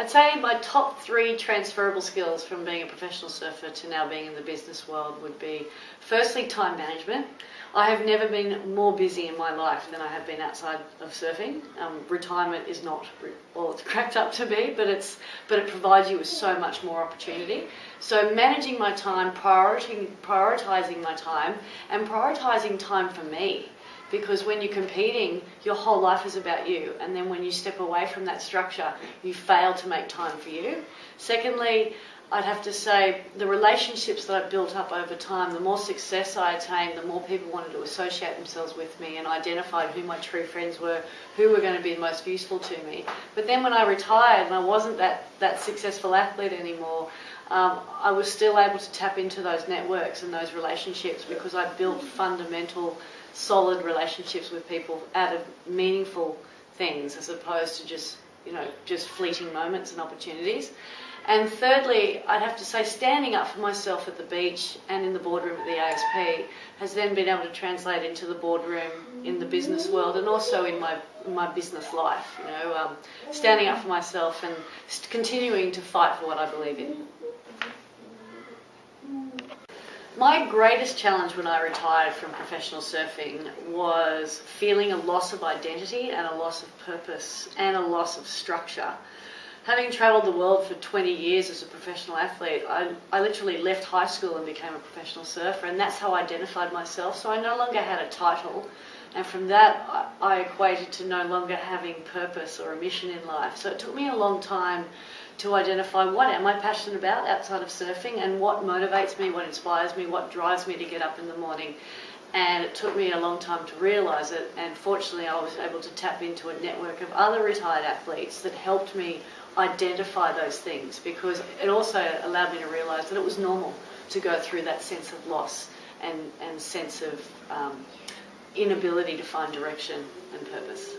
I'd say my top 3 transferable skills from being a professional surfer to now being in the business world would be, firstly, time management. I have never been more busy in my life than I have been outside of surfing. Retirement is not all it's cracked up to be, but it provides you with so much more opportunity. So managing my time, prioritising my time, and prioritising time for me. Because when you're competing, your whole life is about you. And then when you step away from that structure, you fail to make time for you. Secondly, I'd have to say the relationships that I've built up over time, the more success I attained, the more people wanted to associate themselves with me and identified who my true friends were, who were going to be the most useful to me. But then when I retired and I wasn't that successful athlete anymore, I was still able to tap into those networks and those relationships because I built fundamental, solid relationships with people out of meaningful things as opposed to just fleeting moments and opportunities. And thirdly, I'd have to say standing up for myself at the beach and in the boardroom at the ASP has then been able to translate into the boardroom in the business world and also in my business life. Standing up for myself and continuing to fight for what I believe in. My greatest challenge when I retired from professional surfing was feeling a loss of identity and a loss of purpose and a loss of structure. Having travelled the world for 20 years as a professional athlete, I literally left high school and became a professional surfer, and that's how I identified myself. So I no longer had a title, and from that I equated to no longer having purpose or a mission in life. So it took me a long time to identify what am I passionate about outside of surfing and what motivates me, what inspires me, what drives me to get up in the morning. And it took me a long time to realise it, and fortunately I was able to tap into a network of other retired athletes that helped me identify those things, because it also allowed me to realise that it was normal to go through that sense of loss and sense of inability to find direction and purpose.